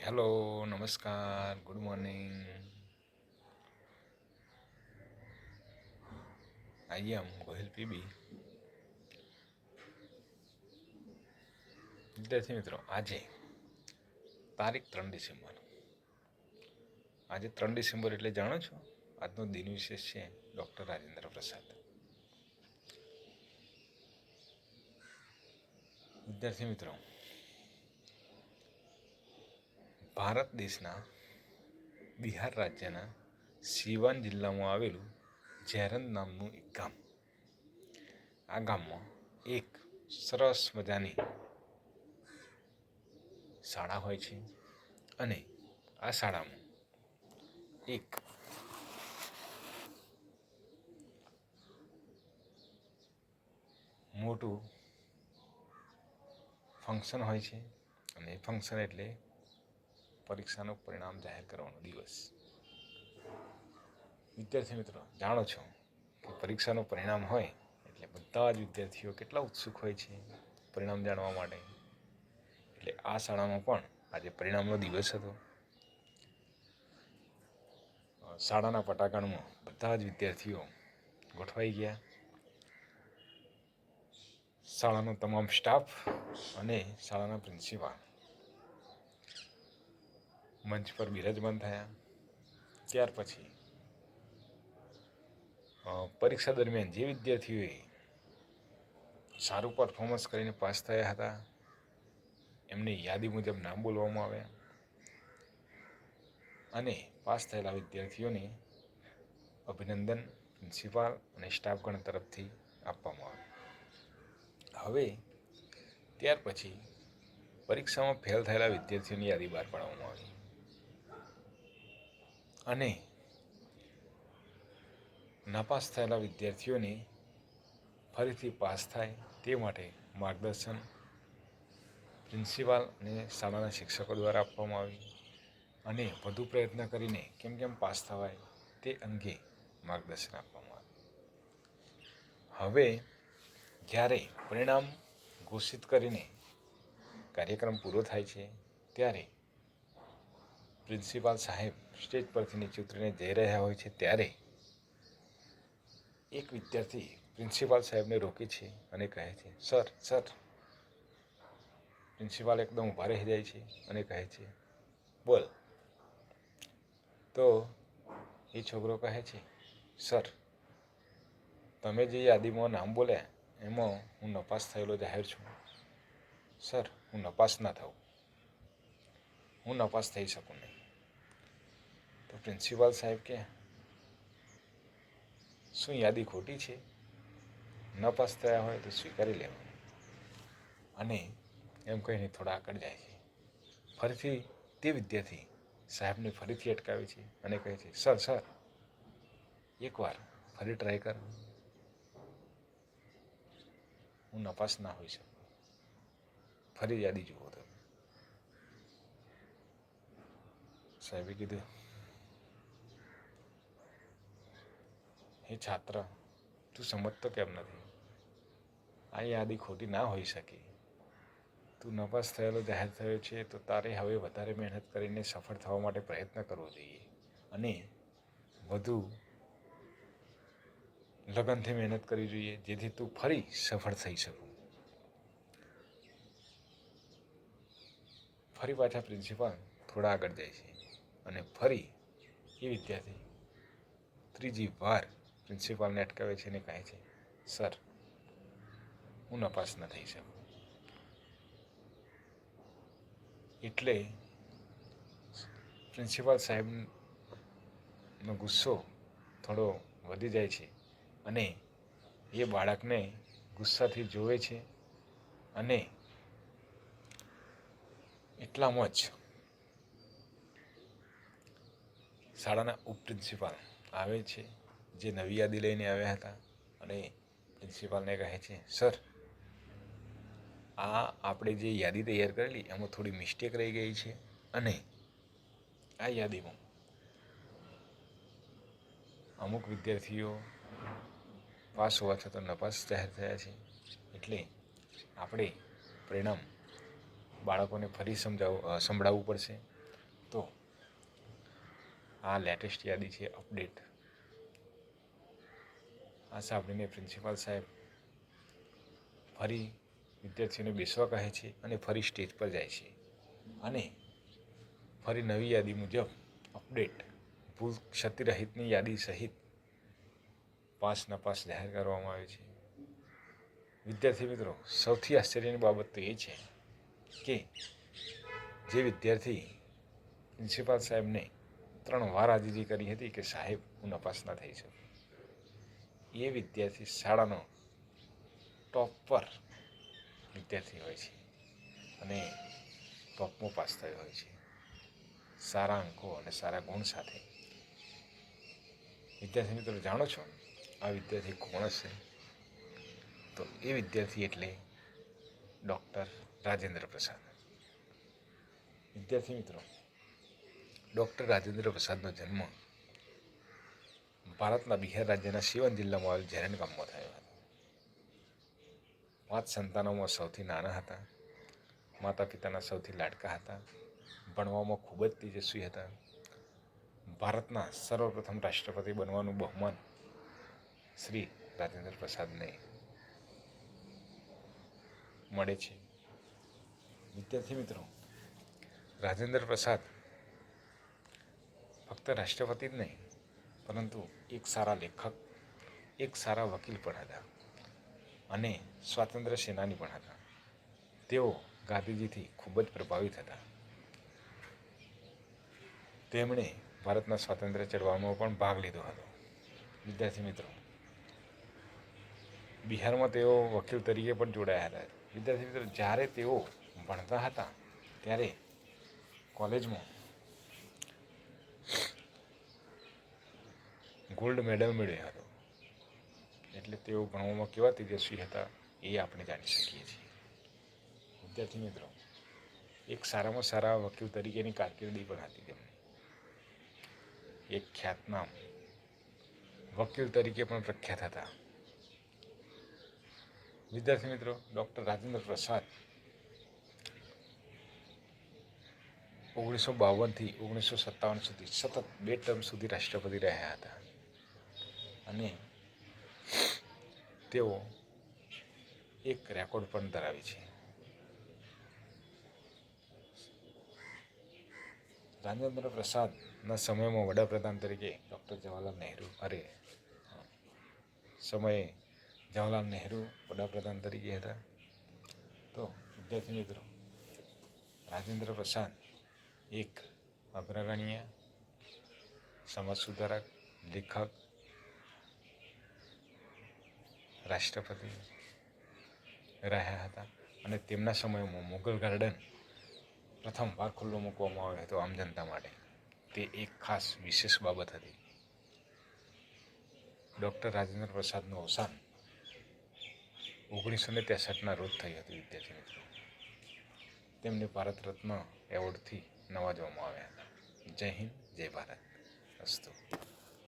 Hello, નમસ્કાર, good morning. આઈ એમ Gohil PB. વિદ્યાર્થી મિત્રો, આજે તારીખ 3 ડિસેમ્બર. આજે 3 ડિસેમ્બર એટલે જાણો છો, આજનો દિન વિશેષ છે ડૉક્ટર રાજેન્દ્ર પ્રસાદ. વિદ્યાર્થી મિત્રો, ભારત દેશના બિહાર રાજ્યના સિવાન જિલ્લામાં આવેલું ઝેરન નામનું એક ગામ. આ ગામમાં એક સરસ મજાની શાળા હોય છે અને આ શાળામાં એક મોટું ફંક્શન હોય છે અને ફંક્શન એટલે પરીક્ષાનું પરિણામ જાહેર કરવાનો દિવસ. વિદ્યાર્થી મિત્રો, જાણો છો કે પરીક્ષાનું પરિણામ હોય એટલે બધા જ વિદ્યાર્થીઓ કેટલા ઉત્સુક હોય છે પરિણામ જાણવા માટે. એટલે આ શાળામાં પણ આજે પરિણામનો દિવસ હતો. શાળાના પટાંગણમાં બધા જ વિદ્યાર્થીઓ ગોઠવાઈ ગયા. શાળાનો તમામ સ્ટાફ અને શાળાના પ્રિન્સિપાલ મંચ પર બિરાજમાન થયા. ત્યાર પછી પરીક્ષા દરમિયાન જે વિદ્યાર્થીઓએ સારું પરફોર્મન્સ કરીને પાસ થયા હતા એમની યાદી મુજબ નામ બોલવામાં આવ્યા અને પાસ થયેલા વિદ્યાર્થીઓને અભિનંદન પ્રિન્સિપાલ અને સ્ટાફગણ તરફથી આપવામાં આવ્યું. હવે ત્યાર પછી પરીક્ષામાં ફેલ થયેલા વિદ્યાર્થીઓની યાદી બહાર પાડવામાં આવી અને નાપાસ થયેલા વિદ્યાર્થીઓને ફરીથી પાસ થાય તે માટે માર્ગદર્શન પ્રિન્સિપાલ અને શાળાના શિક્ષકો દ્વારા આપવામાં આવ્યું અને વધુ પ્રયત્ન કરીને કેમ પાસ થવાય તે અંગે માર્ગદર્શન આપવામાં આવ્યું. હવે જ્યારે પરિણામ ઘોષિત કરીને કાર્યક્રમ પૂરો થાય છે ત્યારે પ્રિન્સિપાલ સાહેબ સ્ટેજ પરથી નીચે ઉતરીને જઈ રહ્યા હોય છે ત્યારે એક વિદ્યાર્થી પ્રિન્સિપાલ સાહેબને રોકે છે અને કહે છે, સર સર. પ્રિન્સિપાલ એકદમ ઊભા રહી જાય છે અને કહે છે, બોલ. તો એ છોકરો કહે છે, સર, તમે જે યાદીમાં નામ બોલ્યા એમાં હું નપાસ થયેલો જાહેર છું. સર, હું નપાસ ના થઉં, હું નપાસ થઈ શકું નહીં. તો પ્રિન્સિપાલ સાહેબ કે, શું યાદી ખોટી છે? નપાસ થયા હોય તો સ્વીકારી લેવાનું. અને એમ કહીને થોડા આગળ જાય છે. ફરીથી તે વિદ્યાર્થી સાહેબને ફરીથી અટકાવે છે અને કહે છે, સર સર, એકવાર ફરી ટ્રાય કર, હું નપાસ ના હોઈ શકું. ફરી યાદી જુઓ તો. સાહેબે કીધું, હે છાત્ર, તું સમજતો કેમ નથી? આ યાદી ખોટી ના હોઈ શકે. તું નપાસ થયેલો જાહેર થયો છે તો તારે હવે વધારે મહેનત કરીને સફળ થવા માટે પ્રયત્ન કરવો જોઈએ અને વધુ લગનથી મહેનત કરવી જોઈએ જેથી તું ફરી સફળ થઈ શકું. ફરી પાછા પ્રિન્સિપાલ થોડા આગળ જાય છે અને ફરી એ વિદ્યાર્થી ત્રીજી વાર પ્રિન્સિપાલને અટકાવે છે અને કહે છે, સર, હું નપાસ ન થઈ શકું. એટલે પ્રિન્સિપાલ સાહેબનો ગુસ્સો થોડો વધી જાય છે અને એ બાળકને ગુસ્સાથી જોવે છે અને એટલામાં જ શાળાના ઉપપ્રિન્સિપાલ આવે છે જે નવી યાદી લઈને આવ્યા હતા અને પ્રિન્સિપાલને કહે છે, સર, આ આપણે જે યાદી તૈયાર કરેલી એમાં થોડી મિસ્ટેક રહી ગઈ છે અને આ યાદીમાં અમુક વિદ્યાર્થીઓ પાસ હોવા છતાં નપાસ જાહેર થયા છે. એટલે આપણે પરિણામ બાળકોને ફરી સંભળાવવું પડશે આ લેટેસ્ટ યાદી છે, અપડેટ. આ સાંભળીને પ્રિન્સિપાલ સાહેબ ફરી વિદ્યાર્થીઓને બેસવા કહે છે અને ફરી સ્ટેજ પર જાય છે અને ફરી નવી યાદી મુજબ અપડેટ ભૂલ ક્ષતિરહિતની યાદી સહિત પાસ નપાસ જાહેર કરવામાં આવે છે. વિદ્યાર્થી મિત્રો, સૌથી આશ્ચર્યની બાબત તો એ છે કે જે વિદ્યાર્થી પ્રિન્સિપાલ સાહેબને 3 વાર આજીજી કરી હતી કે સાહેબ હું નપાસ ના થઈ શકું, એ વિદ્યાર્થી શાળાનો ટોપર વિદ્યાર્થી હોય છે અને ટોપમાં પાસ થયો હોય છે, સારા અંકો અને સારા ગુણ સાથે. વિદ્યાર્થી મિત્રો, જાણો છો આ વિદ્યાર્થી કોણ હશે? તો એ વિદ્યાર્થી એટલે ડૉક્ટર રાજેન્દ્ર પ્રસાદ. વિદ્યાર્થી મિત્રો, ડૉક્ટર રાજેન્દ્ર પ્રસાદનો જન્મ ભારતના બિહાર રાજ્યના સિવાન જિલ્લામાં આવેલ ઝેરન ગામમાં થયો હતો. 5 સંતાનોમાં સૌથી નાના હતા. માતા પિતાના સૌથી લાડકા હતા. ભણવામાં ખૂબ જ તેજસ્વી હતા. ભારતના સર્વપ્રથમ રાષ્ટ્રપતિ બનવાનું બહુમાન શ્રી રાજેન્દ્ર પ્રસાદને મળે છે. વિદ્યાર્થી મિત્રો, રાજેન્દ્ર પ્રસાદ ફક્ત રાષ્ટ્રપતિ જ નહીં, પરંતુ એક સારા લેખક, એક સારા વકીલ પણ હતા અને સ્વાતંત્ર્ય સેનાની પણ હતા. તેઓ ગાંધીજીથી ખૂબ જ પ્રભાવિત હતા. તેમણે ભારતના સ્વાતંત્ર્ય ચળવળમાં પણ ભાગ લીધો હતો. વિદ્યાર્થી મિત્રો, બિહારમાં તેઓ વકીલ તરીકે પણ જોડાયા હતા. વિદ્યાર્થી મિત્રો, જ્યારે તેઓ ભણતા હતા ત્યારે કોલેજમાં ગોલ્ડ મેડલ મેળવ્યો હતો. એટલે તેઓ ભણવામાં કેવા તેજસ્વી હતા એ આપણે જાણી શકીએ છીએ. વિદ્યાર્થી મિત્રો, એક સારામાં સારા વકીલ તરીકેની કારકિર્દી પણ હતી તેમની. એક ખ્યાતનામ વકીલ તરીકે પણ પ્રખ્યાત હતા. વિદ્યાર્થી મિત્રો, ડૉક્ટર રાજેન્દ્ર પ્રસાદ 1952થી 1957 સુધી સતત 2 ટર્મ સુધી રાષ્ટ્રપતિ રહ્યા હતા અને તેઓ એક રેકોર્ડ પણ ધરાવે છે. રાજેન્દ્ર પ્રસાદના સમયમાં વડાપ્રધાન તરીકે ડૉક્ટર જવાહરલાલ નહેરુ સમયે જવાહરલાલ નહેરુ વડાપ્રધાન તરીકે હતા. તો વિદ્યાર્થી મિત્રો, રાજેન્દ્ર પ્રસાદ એક અગ્રગણ્ય સમાજ સુધારક, લેખક, રાષ્ટ્રપતિ રહ્યા હતા અને તેમના સમયમાં મુગલ ગાર્ડન પ્રથમ વાર ખુલ્લો મૂકવામાં આવ્યો હતો આમ જનતા માટે. તે એક ખાસ વિશેષ બાબત હતી. ડૉક્ટર રાજેન્દ્ર પ્રસાદનું અવસાન 1963ના રોજ થયું હતું. વિદ્યાર્થી મિત્રો, તેમને ભારત રત્ન એવોર્ડથી નવાજવામાં આવ્યા હતા. જય હિન્દ, જય ભારત. અસ્તુ.